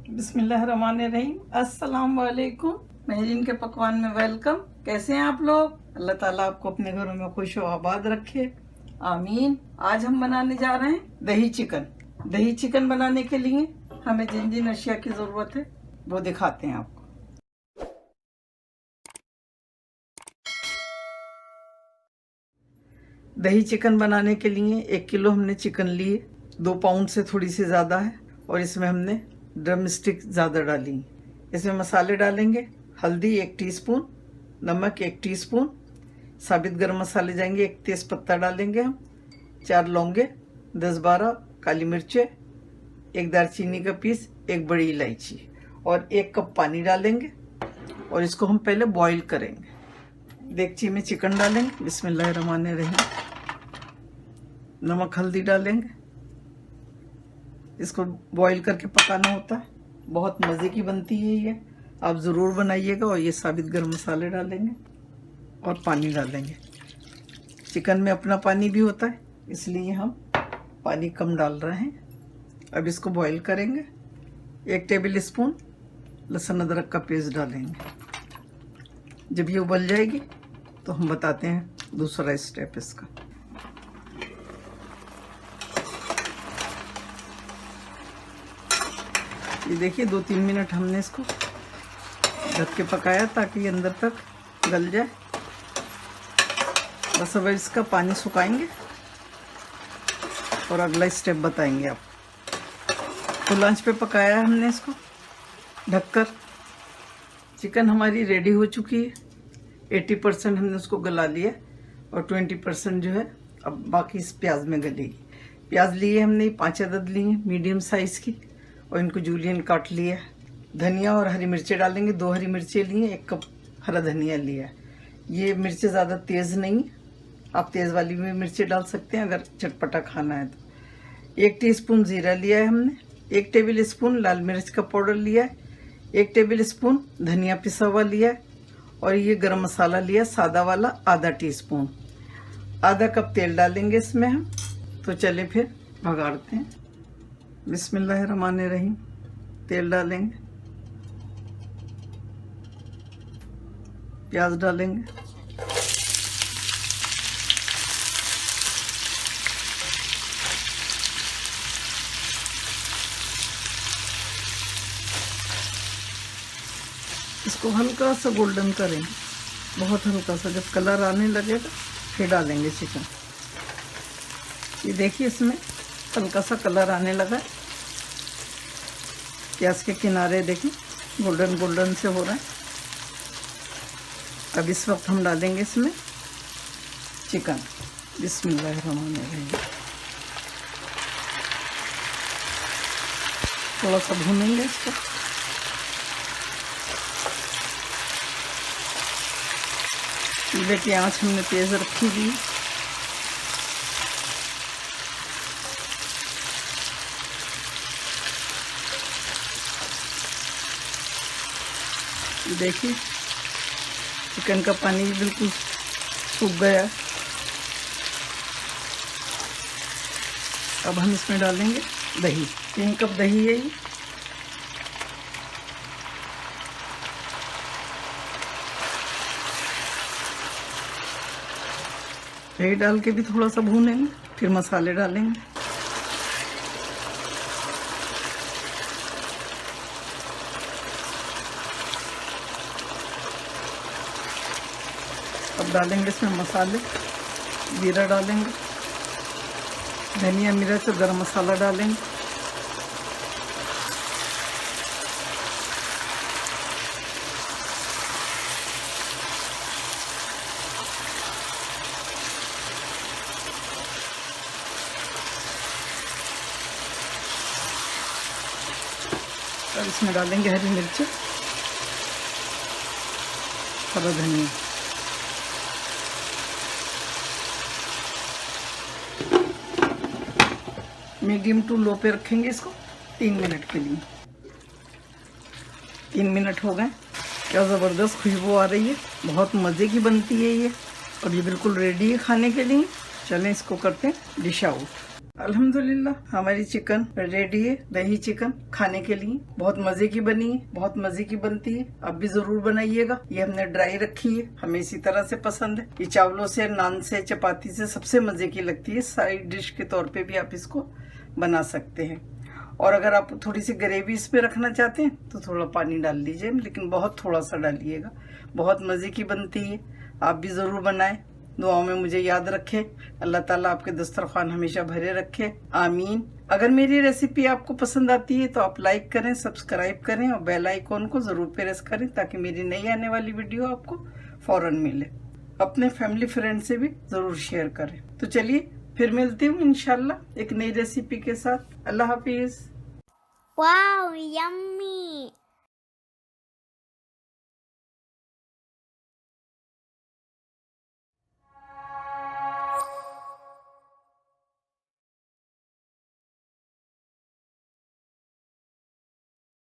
बिस्मिल्लाहिर्रहमानिर्रहीम। अस्सलाम वालेकुम। महरीन के पकवान में वेलकम। कैसे हैं आप लोग? अल्लाह ताला आपको अपने घरों में खुश व आबाद रखे, आमीन। आज हम बनाने जा रहे हैं दही चिकन। दही चिकन बनाने के लिए हमें जिन जिन अशिया की ज़रूरत है वो दिखाते हैं आपको। दही चिकन बनाने के लिए 1 किलो हमने चिकन लिए, 2 पाउंड से थोड़ी सी ज़्यादा है, और इसमें हमने ड्रम स्टिक ज़्यादा डाली। इसमें मसाले डालेंगे, हल्दी 1 टीस्पून, नमक 1 टीस्पून, साबित गरम मसाले जाएंगे, 1 तेज़ पत्ता डालेंगे हम, 4 लौंगे, 10-12 काली मिर्चें, 1 दालचीनी का पीस, 1 बड़ी इलायची, और 1 कप पानी डालेंगे। और इसको हम पहले बॉईल करेंगे। देगची में चिकन डालेंगे, बिस्मिल्लाहिर्रहमानिर्रहीम। नमक हल्दी डालेंगे, इसको बॉईल करके पकाना होता है। बहुत मज़े की बनती है ये, आप ज़रूर बनाइएगा। और ये साबित गरम मसाले डालेंगे और पानी डालेंगे। चिकन में अपना पानी भी होता है, इसलिए हम पानी कम डाल रहे हैं। अब इसको बॉईल करेंगे। 1 टेबल स्पून लहसुन अदरक का पेस्ट डालेंगे। जब ये उबल जाएगी तो हम बताते हैं दूसरा स्टेप इसका। ये देखिए 2-3 मिनट हमने इसको ढक के पकाया ताकि ये अंदर तक गल जाए। बस अब इसका पानी सुखाएंगे और अगला स्टेप बताएंगे आप। फुल आंच पे पकाया है हमने इसको ढककर। चिकन हमारी रेडी हो चुकी है। 80% हमने उसको गला लिया और 20% जो है अब बाकी इस प्याज में गलेगी। प्याज लिए हमने 5 अदद लिए मीडियम साइज़ की, और इनको जूलियन काट लिया। धनिया और हरी मिर्चें डालेंगे, 2 हरी मिर्चें लिए, 1 कप हरा धनिया लिया। ये मिर्चें ज़्यादा तेज़ नहीं, आप तेज़ वाली भी मिर्चें डाल सकते हैं अगर चटपटा खाना है तो। 1 टीस्पून ज़ीरा लिया है हमने, 1 टेबल स्पून लाल मिर्च का पाउडर लिया है, 1 टेबल स्पून धनिया पिसा हुआ लिया है, और ये गरम मसाला लिया सादा वाला आधा टीस्पून। आधा कप तेल डालेंगे इसमें हम। तो चले फिर भगाड़ते हैं। बिस्मिल्लाहिर्रहमानिर्रहीम। तेल डालेंगे, प्याज डालेंगे, इसको हल्का सा गोल्डन करेंगे, बहुत हल्का सा। जब कलर आने लगेगा फिर डालेंगे चिकन। ये देखिए इसमें हल्का सा कलर आने लगा। प्याज के किनारे देखिए गोल्डन गोल्डन से हो रहा है। अब इस वक्त हम डालेंगे इसमें चिकन। बिस्मिल्लाहिर्रहमानिर्रहीम। थोड़ा सा भूनेंगे इसको। चूल्हे की आंच हमने तेज रखी हुई। देखिए चिकन का पानी बिल्कुल सूख गया। अब हम इसमें डालेंगे दही। 3 कप दही है ये। दही डाल के भी थोड़ा सा भूनेंगे, फिर मसाले डालेंगे। अब डालेंगे इसमें मसाले। जीरा डालेंगे, धनिया मिर्च और गरम मसाला डालेंगे, और इसमें डालेंगे हरी मिर्च, हरा धनिया। मीडियम टू लो पे रखेंगे इसको 3 मिनट के लिए। 3 मिनट हो गए। क्या ज़बरदस्त खुशबू आ रही है, बहुत मज़े की बनती है ये, और ये बिल्कुल रेडी है खाने के लिए। चलें इसको करते हैं डिश आउट। अल्हम्दुलिल्लाह हमारी चिकन रेडी है। दही चिकन खाने के लिए बहुत मजे की बनी है, बहुत मजे की बनती है। आप भी जरूर बनाइएगा। ये हमने ड्राई रखी है, हमें इसी तरह से पसंद है। ये चावलों से, नान से, चपाती से सबसे मजे की लगती है। साइड डिश के तौर पे भी आप इसको बना सकते हैं। और अगर आप थोड़ी सी ग्रेवी इस पे रखना चाहते हैं तो थोड़ा पानी डाल लीजिए, लेकिन बहुत थोड़ा सा डालिएगा। बहुत मजे की बनती है, आप भी जरूर बनाएं। दुआओं में मुझे याद रखे। अल्लाह ताला आपके दस्तरखान हमेशा भरे रखे, आमीन। अगर मेरी रेसिपी आपको पसंद आती है तो आप लाइक करें, सब्सक्राइब करें और बेल आइकॉन को जरूर प्रेस करें ताकि मेरी नई आने वाली वीडियो आपको फौरन मिले। अपने फैमिली फ्रेंड से भी जरूर शेयर करें। तो चलिए फिर मिलती हूँ इंशाल्लाह एक नई रेसिपी के साथ। अल्लाह हाफिज। Wow, yummy!